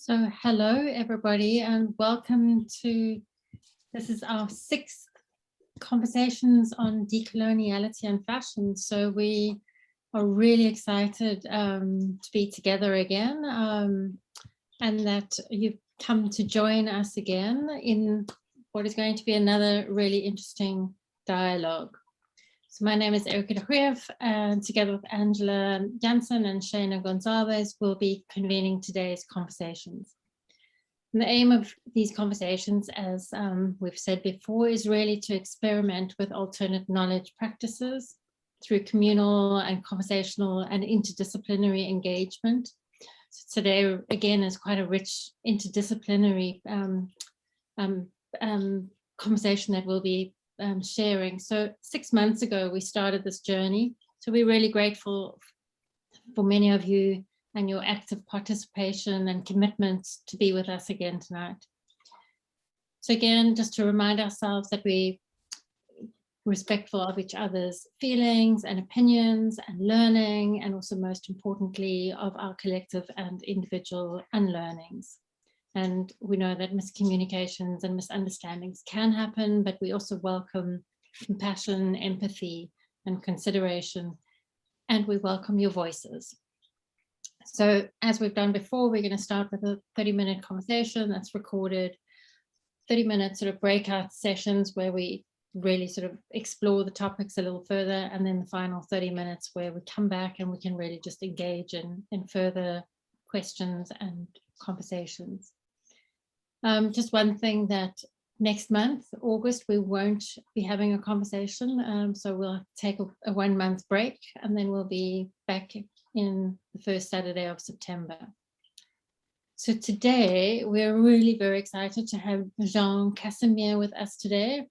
So hello everybody and welcome to, this is our 6th conversations on decoloniality and fashion. So we are really excited to be together again and that you've come to join us again in what is going to be another really interesting dialogue. So my name is Erica de Huev, and together with Angela Jansen and Shana Gonzalez, we'll be convening today's conversations. And the aim of these conversations, as we've said before, is really to experiment with alternate knowledge practices through communal and conversational and interdisciplinary engagement. So today, again, is quite a rich interdisciplinary conversation that we'll be sharing. So 6 months ago, we started this journey. So we're really grateful for many of you and your active participation and commitment to be with us again tonight. So again, just to remind ourselves that we're respectful of each other's feelings and opinions and learning, and also most importantly of our collective and individual unlearnings. And we know that miscommunications and misunderstandings can happen, but we also welcome compassion, empathy, and consideration, and we welcome your voices. So as we've done before, we're going to start with a 30-minute conversation that's recorded, 30-minute sort of breakout sessions where we really sort of explore the topics a little further, and then the final 30 minutes where we come back and we can really just engage in further questions and conversations. Just one thing, that next month, August, we won't be having a conversation. So we'll take a 1 month break, and then we'll be back in the first Saturday of September. So today, we're really very excited to have Jean Casimir with us today.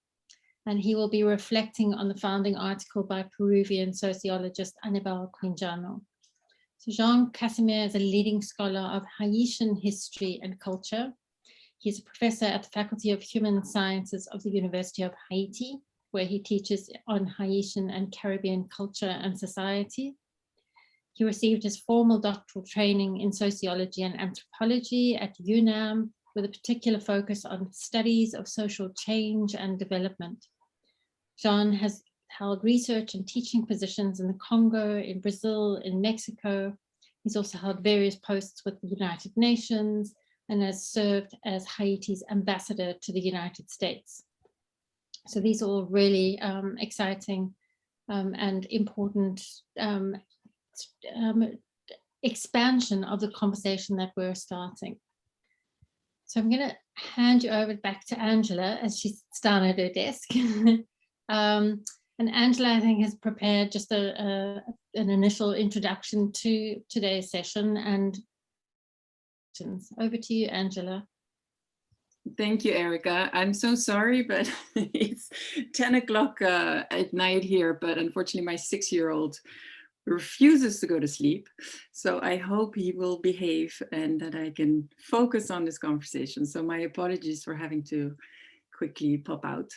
And he will be reflecting on the founding article by Peruvian sociologist Aníbal Quintana. So Jean Casimir is a leading scholar of Haitian history and culture. He's a professor at the Faculty of Human Sciences of the University of Haiti, where he teaches on Haitian and Caribbean culture and society. He received his formal doctoral training in sociology and anthropology at UNAM, with a particular focus on studies of social change and development. Jean has held research and teaching positions in the Congo, in Brazil, in Mexico. He's also held various posts with the United Nations, and has served as Haiti's ambassador to the United States. So these are all really exciting and important expansion of the conversation that we're starting. So I'm going to hand you over back to Angela as she's down at her desk. And Angela, I think, has prepared just an initial introduction to today's session, and over to you, Angela. Thank you, Erica. I'm so sorry, but it's 10 o'clock at night here, but unfortunately my 6-year-old refuses to go to sleep. So I hope he will behave and that I can focus on this conversation. So my apologies for having to quickly pop out.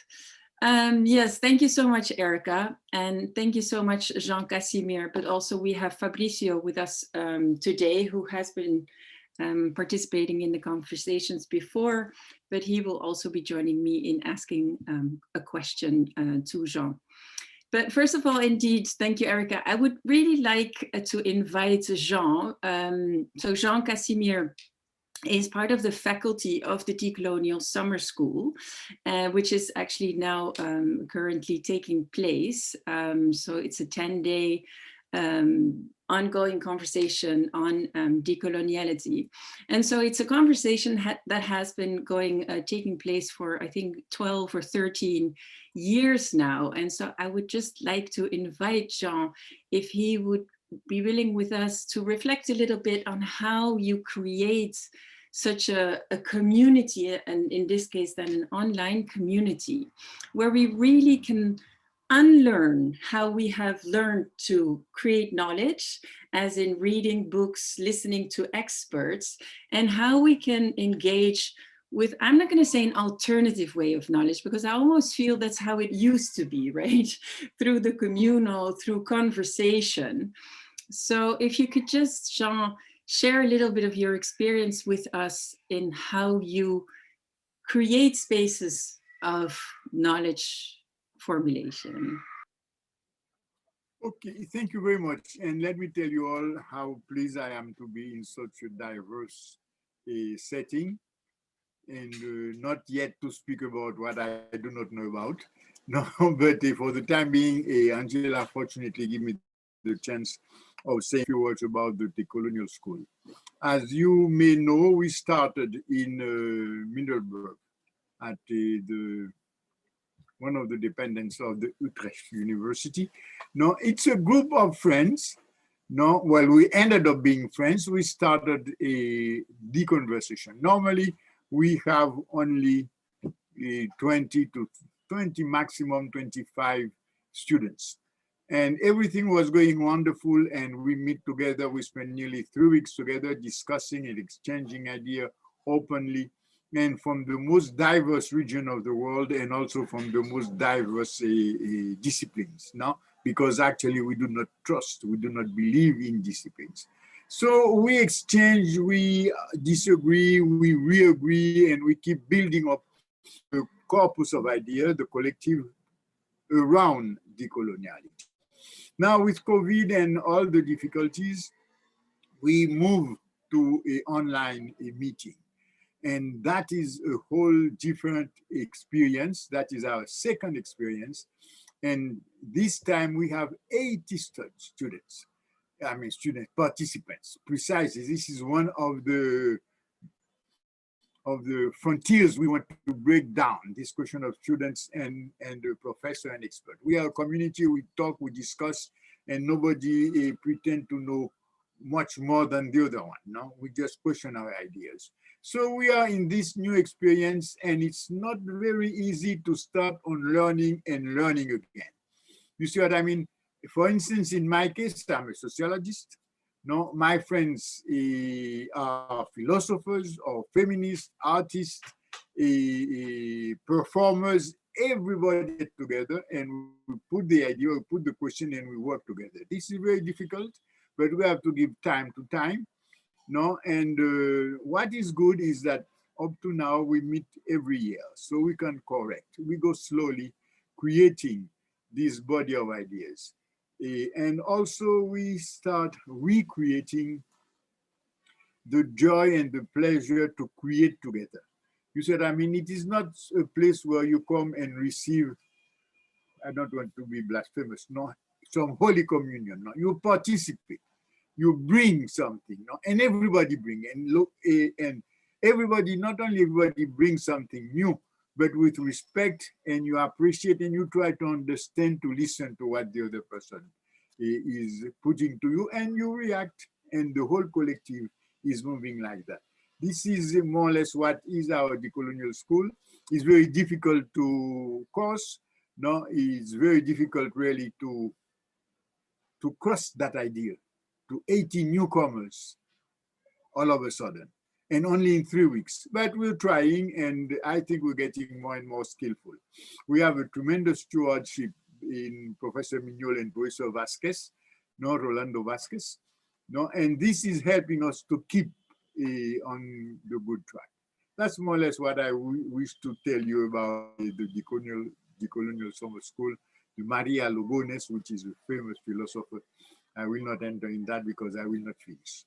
Yes, thank you so much, Erica. And thank you so much, Jean Casimir. But also we have Fabricio with us today, who has been participating in the conversations before, but he will also be joining me in asking a question to Jean. But first of all, indeed, thank you, Erica. I would really like to invite Jean. So Jean Casimir is part of the faculty of the Decolonial Summer School, which is actually now currently taking place. So it's a 10-day ongoing conversation on decoloniality. And so it's a conversation that has been taking place for, I think, 12 or 13 years now. And so I would just like to invite Jean, if he would be willing with us to reflect a little bit on how you create such a community, and in this case then an online community, where we really can unlearn how we have learned to create knowledge, as in reading books, listening to experts, and how we can engage with, I'm not going to say an alternative way of knowledge, because I almost feel that's how it used to be, right? Through the communal, through conversation. So if you could just, Jean, share a little bit of your experience with us in how you create spaces of knowledge formulation. Okay, thank you very much. And let me tell you all how pleased I am to be in such a diverse setting, and not yet to speak about what I do not know about. No, but for the time being, Angela fortunately gave me the chance of saying a few words about the Decolonial School. As you may know, we started in Middelburg at the one of the dependents of the Utrecht University. No, it's a group of friends. No, well, we ended up being friends. We started a deconversation. Normally, we have only 20 to 20, maximum 25 students. And everything was going wonderful. And we meet together. We spend nearly 3 weeks together discussing and exchanging ideas openly, and from the most diverse region of the world, and also from the most diverse disciplines, no? Because actually we do not trust, we do not believe in disciplines. So we exchange, we disagree, we re-agree, and we keep building up the corpus of ideas, the collective around decoloniality. Now with COVID and all the difficulties, we move to an online meeting. And that is a whole different experience. That is our second experience. And this time we have 80 students, student participants. Precisely, this is one of the frontiers we want to break down, this question of students and the professor and expert. We are a community, we talk, we discuss, and nobody pretend to know much more than the other one. No, we just question our ideas. So we are in this new experience, and it's not very easy to start on learning and learning again. You see what I mean? For instance, in my case, I'm a sociologist. No, my friends are philosophers or feminists, artists, performers. Everybody get together and we put the idea, we put the question, and we work together. This is very difficult, but we have to give time to time. No, and what is good is that up to now we meet every year, so we can correct. We go slowly, creating this body of ideas. And also we start recreating the joy and the pleasure to create together. You said, I mean, it is not a place where you come and receive, I don't want to be blasphemous, no, some Holy Communion. No, you participate, you bring something, no, and everybody bring, and look, and everybody, not only everybody brings something new, but with respect, and you appreciate, and you try to understand, to listen to what the other person is putting to you, and you react, and the whole collective is moving like that. This is more or less what is our decolonial school. It's very difficult to course, no, it's very difficult really to cross that idea to 80 newcomers all of a sudden, and only in 3 weeks. But we're trying, and I think we're getting more and more skillful. We have a tremendous stewardship in Professor Mignol and Professor Vasquez, no, Rolando Vasquez, no, and this is helping us to keep on the good track. That's more or less what I wish to tell you about the decolonial summer school, the Maria Lugones, which is a famous philosopher. I will not enter in that because I will not finish.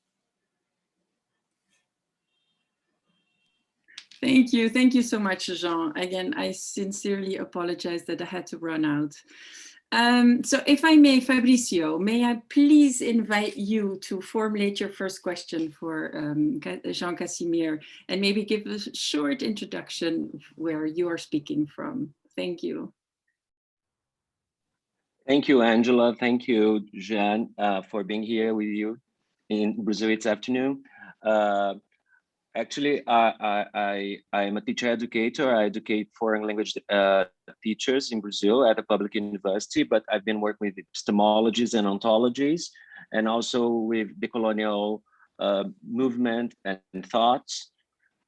Thank you so much, Jean. Again, I sincerely apologize that I had to run out. So if I may, Fabricio, may I please invite you to formulate your first question for Jean Casimir, and maybe give a short introduction of where you are speaking from. Thank you. Thank you, Angela. Thank you, Jean, for being here with you in Brazil this afternoon. Actually, I'm a teacher educator. I educate foreign language teachers in Brazil at a public university, but I've been working with epistemologies and ontologies, and also with the colonial movement and thoughts.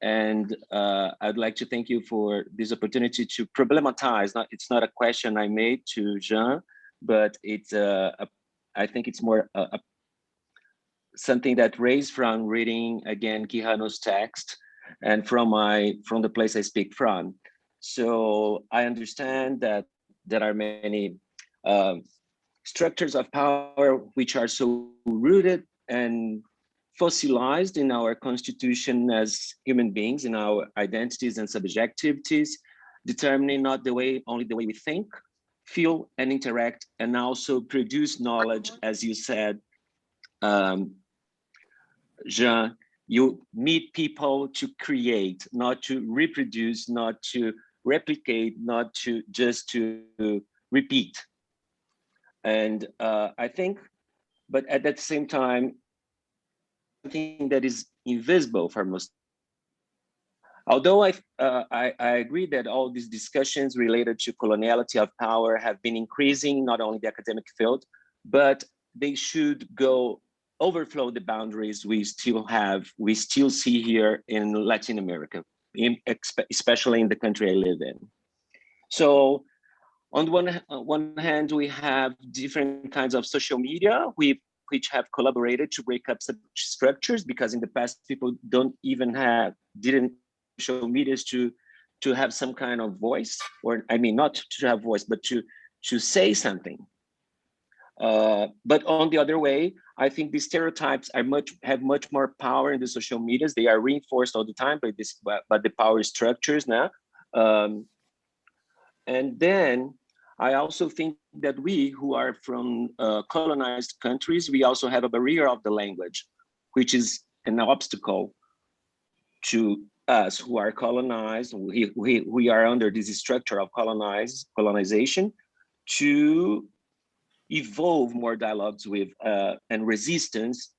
And I'd like to thank you for this opportunity to problematize. It's not a question I made to Jean, but it's I think it's more something that raised from reading again Quijano's text and from the place I speak from. So I understand that there are many structures of power which are so rooted and fossilized in our constitution as human beings, in our identities and subjectivities, determining not only the way we think, feel, and interact, and also produce knowledge, as you said, Jean. You meet people to create, not to reproduce, not to replicate, not to just to repeat. And I think, but at that same time, something that is invisible for most. Although I agree that all these discussions related to coloniality of power have been increasing, not only the academic field, but they should overflow the boundaries we still see here in Latin America, especially in the country I live in. So on one hand, we have different kinds of social media which have collaborated to break up such structures, because in the past people didn't social medias to have some kind of voice, or I mean not to have voice, but to say something. But on the other way, I think these stereotypes have much more power in the social medias. They are reinforced all the time by the power structures now. And then I also think that we who are from colonized countries, we also have a barrier of the language, which is an obstacle to us who are colonized. We are under this structure of colonization to evolve more dialogues with and resistance.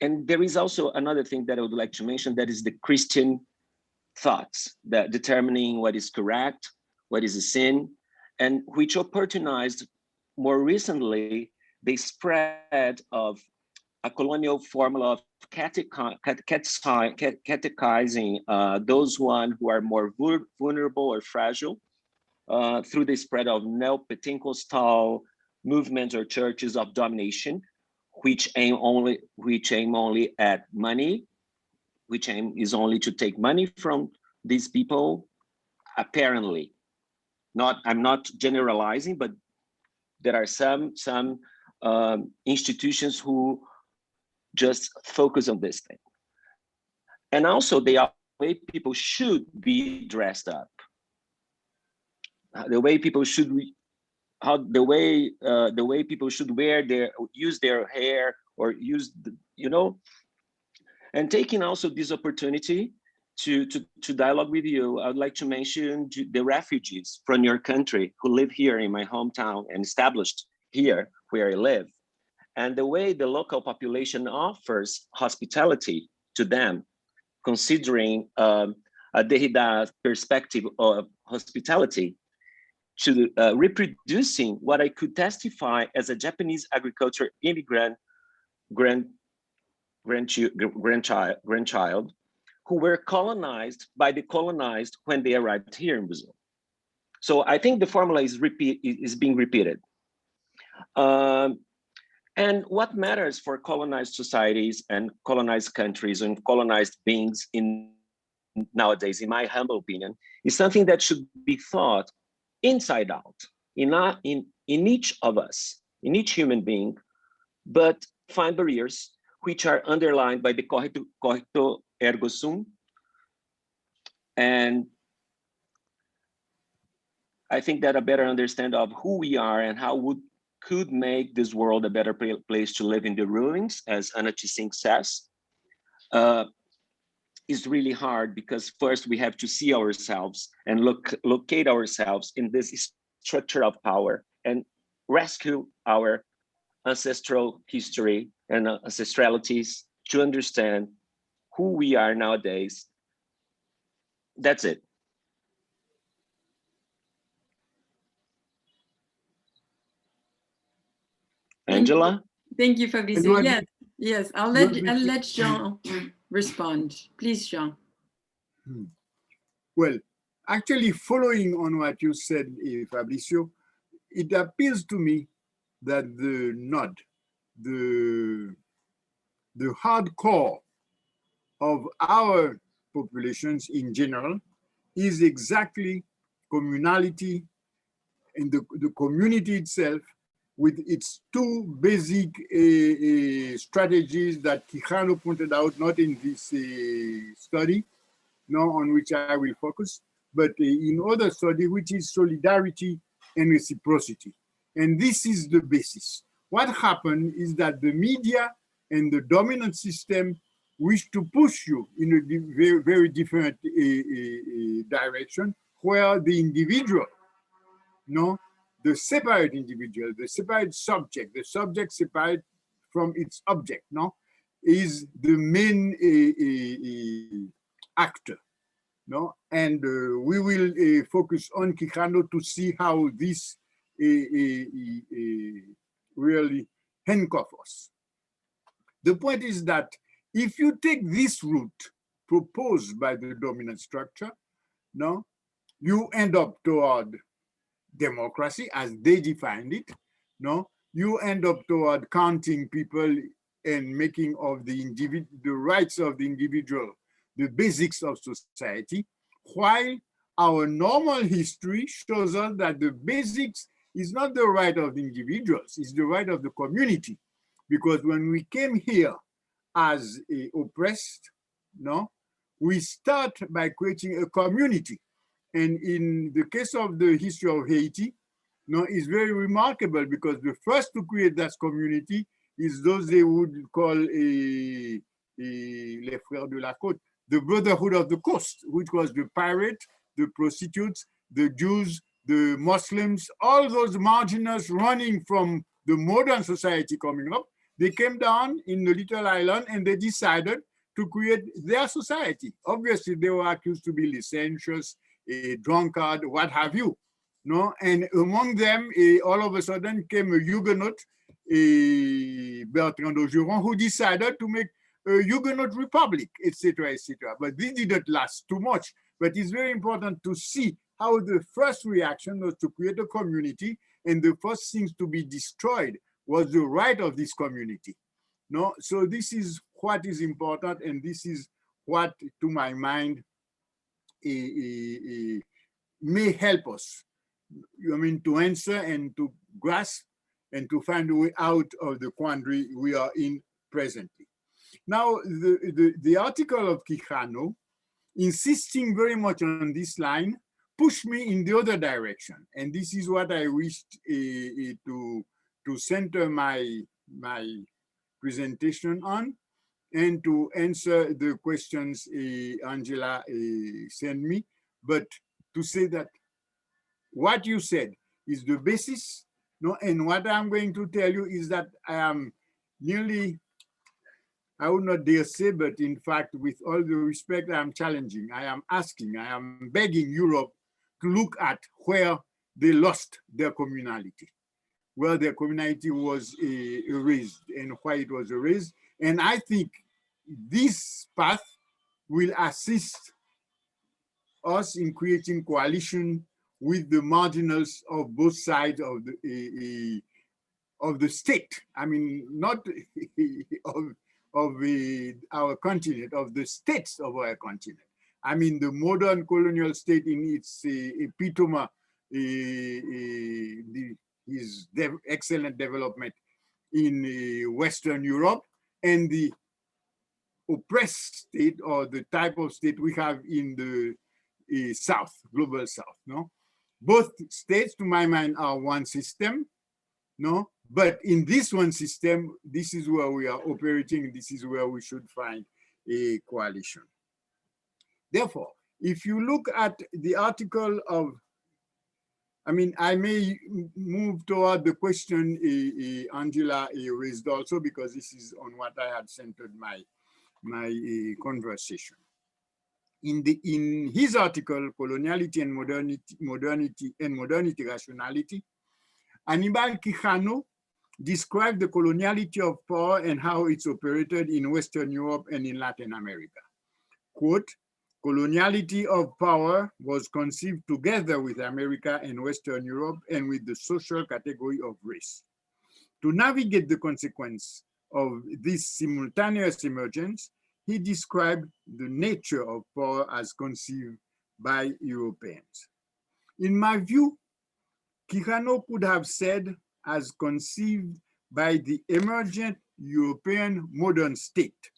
And there is also another thing that I would like to mention, that is the Christian thoughts, that determining what is correct, what is a sin, and which opportunized more recently the spread of a colonial formula of catechizing those who are more vulnerable or fragile through the spread of neo-Pentecostal movements or churches of domination, which aim only at money, which aim is only to take money from these people, apparently. I'm not generalizing, but there are some institutions who just focus on this thing. And also the way people should be dressed up, the way people should the way people should use their hair, or use and taking also this opportunity to dialogue with you, I would like to mention the refugees from your country who live here in my hometown and established here where I live, and the way the local population offers hospitality to them, considering a Derrida perspective of hospitality, to reproducing what I could testify as a Japanese agriculture immigrant grandchild, who were colonized by the colonized when they arrived here in Brazil. So I think the formula is being repeated. And what matters for colonized societies and colonized countries and colonized beings nowadays, in my humble opinion, is something that should be thought inside out, in each of us, in each human being, but find barriers which are underlined by the cogito ergo sum. And I think that a better understanding of who we are and how could make this world a better place to live in the ruins, as Anna Singh says, is really hard, because first we have to see ourselves and locate ourselves in this structure of power and rescue our ancestral history and ancestralities to understand who we are nowadays. That's it. Angela? Thank you, Fabrizio. Yes, I'll let Jean respond. Please, Jean. Well, actually, following on what you said, Fabrizio, it appears to me that the the hardcore of our populations in general is exactly communality, and the community itself, with its two basic strategies that Quijano pointed out, not in this study, no, on which I will focus, but in other study, which is solidarity and reciprocity. And this is the basis. What happened is that the media and the dominant system wish to push you in a very, very different direction, where the individual, no, the separate individual, the separate subject, the subject separate from its object, no, is the main actor, no, and we will focus on Quijano to see how this really handcuffs us. The point is that if you take this route proposed by the dominant structure, no, you end up toward democracy as they defined it, no, you end up toward counting people and making of the rights of the individual the basics of society, while our normal history shows us that the basics is not the right of the individuals, it's the right of the community. Because when we came here as oppressed, no, we start by creating a community. And in the case of the history of Haiti, no, it's very remarkable because the first to create that community is those they would call les frères de la côte, the brotherhood of the coast, which was the pirate, the prostitutes, the Jews, the Muslims, all those marginals running from the modern society coming up. They came down in the little island and they decided to create their society. Obviously, they were accused to be licentious, a drunkard, what have you. No, and among them, all of a sudden came a Huguenot, Bertrand d'Augeron, who decided to make a Huguenot republic, etc., etc. But this didn't last too much. But it's very important to see how the first reaction was to create a community, and the first things to be destroyed was the right of this community. No, so this is what is important, and this is what, to my mind, may help us, I mean, to answer and to grasp and to find a way out of the quandary we are in presently. Now, the article of Quijano, insisting very much on this line, pushed me in the other direction. And this is what I wished to center my presentation on, and to answer the questions Angela sent me, but to say that what you said is the basis, no, and what I'm going to tell you is that I am nearly, I would not dare say, but in fact, with all the respect, I am challenging, I am asking, I am begging Europe to look at where they lost their communality, where their communality was erased and why it was erased. And I think this path will assist us in creating coalition with the marginals of both sides of the state. I mean, not of our continent, of the states of our continent. I mean, the modern colonial state in its epitome, his excellent development in Western Europe, and the oppressed state, or the type of state we have in the South, global South, no? Both states, to my mind, are one system, no? But in this one system, this is where we are operating, this is where we should find a coalition. Therefore, if you look at the article of, I mean, I may move toward the question Angela raised also, because this is on what I had centered my conversation. In his article, Coloniality and Modernity Rationality, Aníbal Quijano described the coloniality of power and how it's operated in Western Europe and in Latin America. Quote, coloniality of power was conceived together with America and Western Europe and with the social category of race. To navigate the consequence of this simultaneous emergence, he described the nature of power as conceived by Europeans. In my view, Quijano could have said as conceived by the emergent European modern state.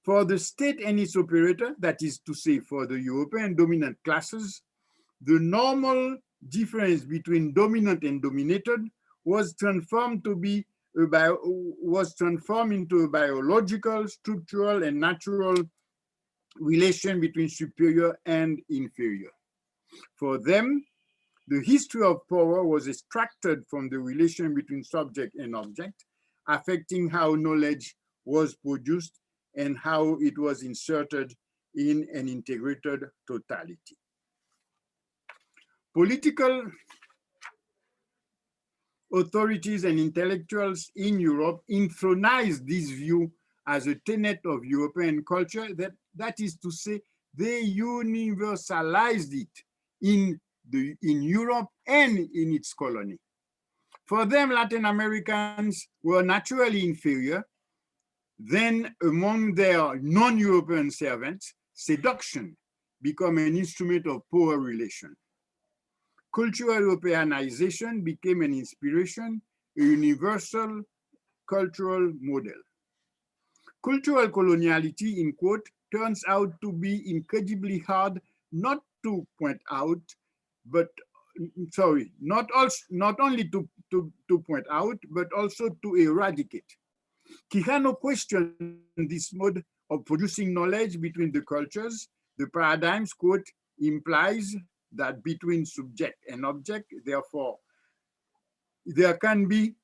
For the state and its operator, that is to say for the European dominant classes, the normal difference between dominant and dominated was transformed into a biological, structural, and natural relation between superior and inferior. For them, the history of power was extracted from the relation between subject and object, affecting how knowledge was produced and how it was inserted in an integrated totality. Political authorities and intellectuals in Europe intronized this view as a tenet of European culture, that is to say, they universalized it in Europe and in its colony. For them, Latin Americans were naturally inferior. Then among their non-European servants, seduction became an instrument of power relation. Cultural Europeanization became an inspiration, a universal cultural model. Cultural coloniality, in quote, turns out to be incredibly hard not to point out, but not only to point out, but also to eradicate. Quijano questioned this mode of producing knowledge between the cultures. The paradigms, quote, implies that between subject and object, therefore, there can be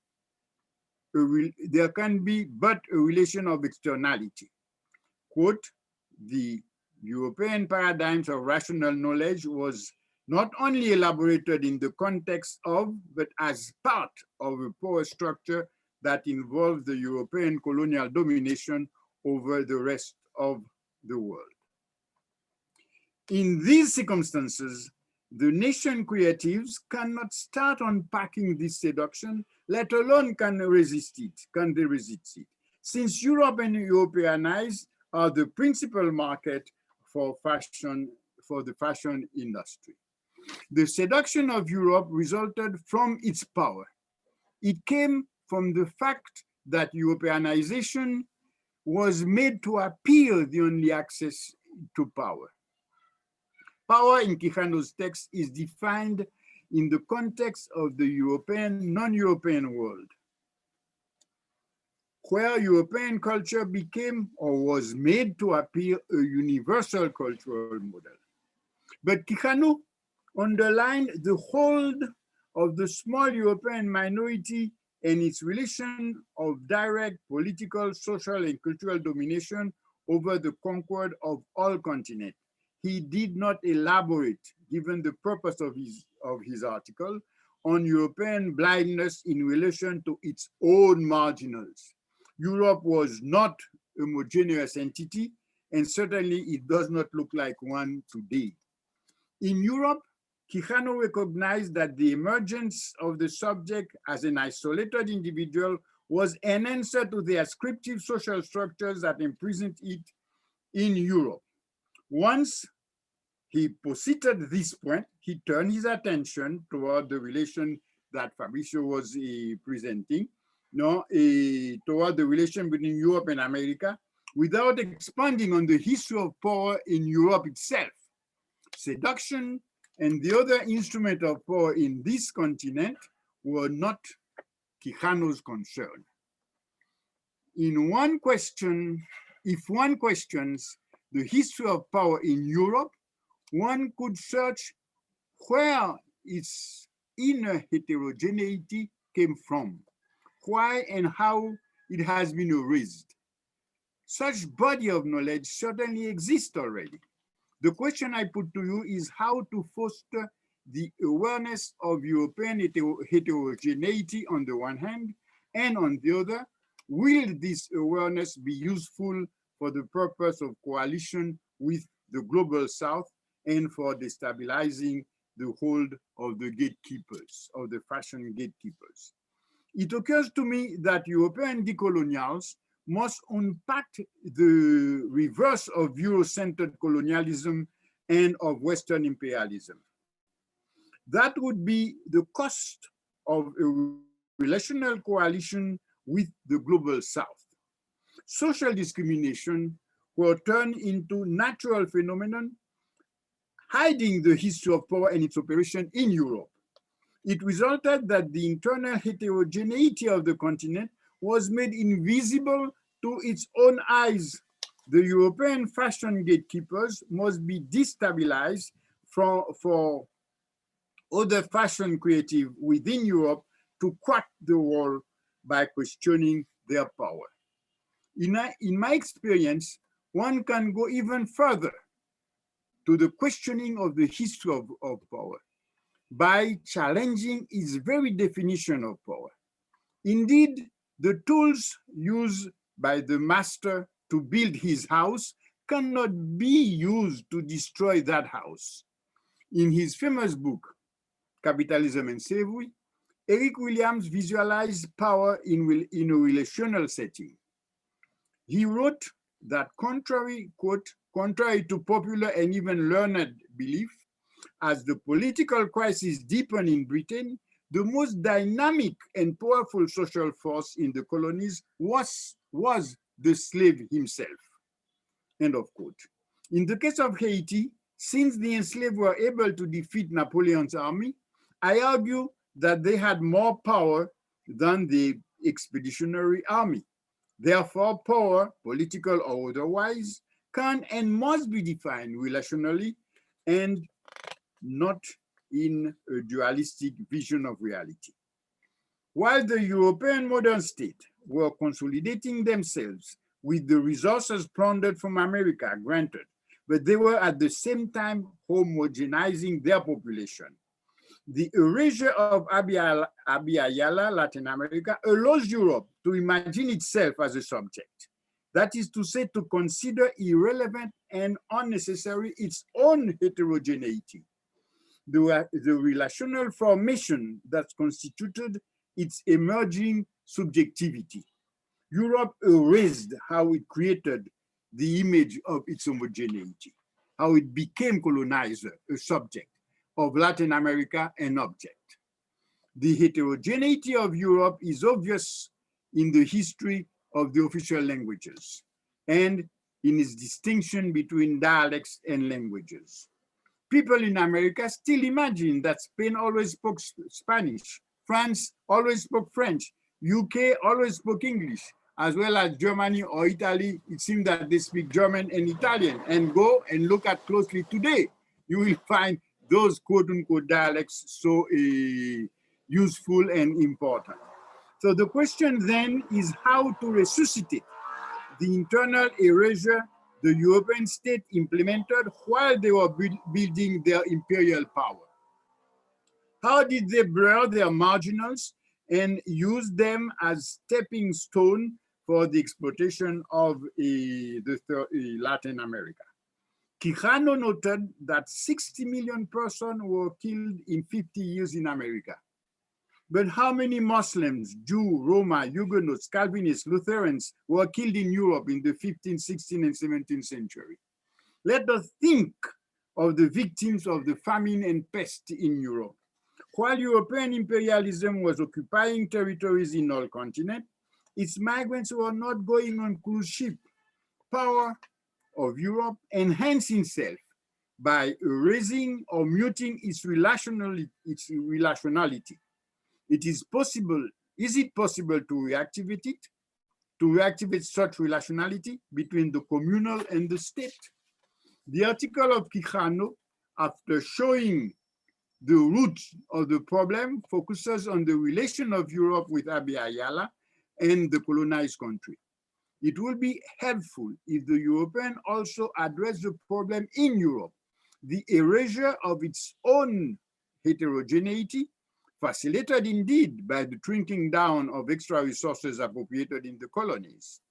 but a relation of externality. Quote, the European paradigms of rational knowledge was not only elaborated in the context of, but as part of a power structure that involved the European colonial domination over the rest of the world. In these circumstances, the nation creatives cannot start unpacking this seduction, let alone can they resist it, since Europe and Europeanized are the principal market for the fashion industry. The seduction of Europe resulted from its power. It came from the fact that Europeanization was made to appear the only access to power. Power in Quijano's text is defined in the context of the European, non-European world, where European culture became or was made to appear a universal cultural model. But Quijano underlined the hold of the small European minority and its relation of direct political, social, and cultural domination over the conquered of all continents. He did not elaborate, given the purpose of his article, on European blindness in relation to its own marginals. Europe was not a homogeneous entity, and certainly it does not look like one today. In Europe, Quijano recognized that the emergence of the subject as an isolated individual was an answer to the ascriptive social structures that imprisoned it in Europe. Once he posited this point, he turned his attention toward the relation that Fabricio was presenting, toward the relation between Europe and America, without expanding on the history of power in Europe itself. Seduction and the other instrument of power in this continent were not Quijano's concern. If one questions the history of power in Europe, one could search where its inner heterogeneity came from, why and how it has been erased. Such body of knowledge certainly exists already. The question I put to you is how to foster the awareness of European heterogeneity on the one hand, and on the other, will this awareness be useful for the purpose of coalition with the global South and for destabilizing the hold of the gatekeepers, of the fashion gatekeepers? it occurs to me that European decolonials must unpack the reverse of Euro-centered colonialism and of Western imperialism. That would be the cost of a relational coalition with the global South. Social discrimination will turn into natural phenomenon, hiding the history of power and its operation in Europe. It resulted that the internal heterogeneity of the continent was made invisible to its own eyes. The European fashion gatekeepers must be destabilized for other fashion creative within Europe to crack the wall by questioning their power. In my experience, one can go even further to the questioning of the history of power by challenging its very definition of power. Indeed, the tools used by the master to build his house cannot be used to destroy that house. In his famous book, Capitalism and Slavery, Eric Williams visualized power in a relational setting. He wrote that contrary to popular and even learned belief, as the political crisis deepened in Britain, the most dynamic and powerful social force in the colonies was the slave himself. End of quote. In the case of Haiti, since the enslaved were able to defeat Napoleon's army, I argue that they had more power than the expeditionary army. Therefore, power, political or otherwise, can and must be defined relationally and not in a dualistic vision of reality. While the European modern state were consolidating themselves with the resources plundered from America, granted, but they were at the same time homogenizing their population. The erasure of Abya-Yala, Latin America, allows Europe to imagine itself as a subject. That is to say, to consider irrelevant and unnecessary its own heterogeneity. The relational formation that constituted its emerging subjectivity. Europe erased how it created the image of its homogeneity, how it became colonizer, a subject of Latin America, an object. The heterogeneity of Europe is obvious in the history of the official languages and in its distinction between dialects and languages. People in America still imagine that Spain always spoke Spanish, France always spoke French, UK always spoke English, as well as Germany or Italy. It seems that they speak German and Italian. And go and look at closely today, you will find those quote unquote dialects so useful and important. So the question then is how to resuscitate the internal erasure the European state implemented while they were building their imperial power. How did they blur their marginals and use them as stepping stone for the exploitation of Latin America? Quijano noted that 60 million persons were killed in 50 years in America. But how many Muslims, Jews, Roma, Huguenots, Calvinists, Lutherans were killed in Europe in the 15th, 16th, and 17th century? Let us think of the victims of the famine and pest in Europe. While European imperialism was occupying territories in all continents, its migrants were not going on cruise ships. Power of Europe enhanced itself by erasing or muting its relationality. Is it possible to reactivate it? To reactivate such relationality between the communal and the state? The article of Quijano, after showing the root of the problem, focuses on the relation of Europe with Abya-Yala and the colonized country. It will be helpful if the European also address the problem in Europe, the erasure of its own heterogeneity, facilitated indeed by the shrinking down of extra resources appropriated in the colonies.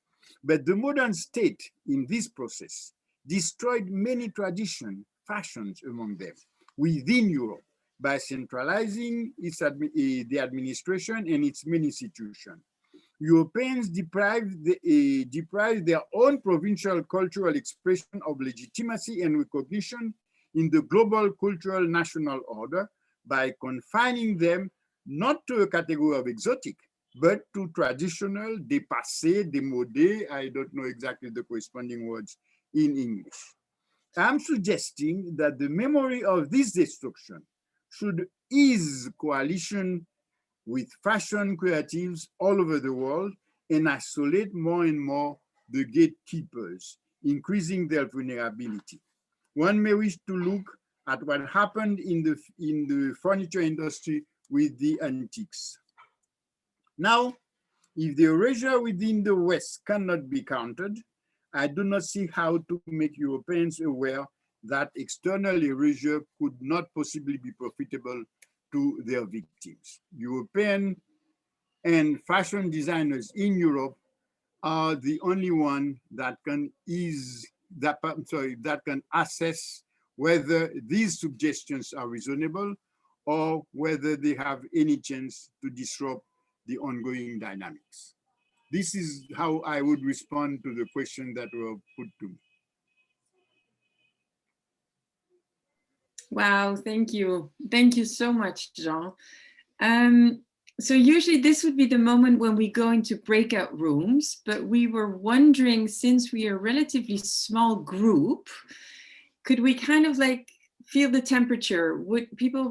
But the modern state in this process destroyed many traditions, fashions among them within Europe, by centralizing the administration and its main institution. Europeans deprive their own provincial cultural expression of legitimacy and recognition in the global cultural national order by confining them not to a category of exotic, but to traditional, dépassé, démodé. I don't know exactly the corresponding words in English. I'm suggesting that the memory of this destruction should ease coalition with fashion creatives all over the world and isolate more and more the gatekeepers, increasing their vulnerability. One may wish to look at what happened in the furniture industry with the antiques. Now, if the erasure within the West cannot be countered, I do not see how to make Europeans aware that external erasure could not possibly be profitable to their victims. European and fashion designers in Europe are the only one that can that can assess whether these suggestions are reasonable or whether they have any chance to disrupt the ongoing dynamics. This is how I would respond to the question that were put to me. Wow, thank you. Thank you so much, Jean. So usually this would be the moment when we go into breakout rooms, but we were wondering, since we are a relatively small group, could we kind of like feel the temperature? Would people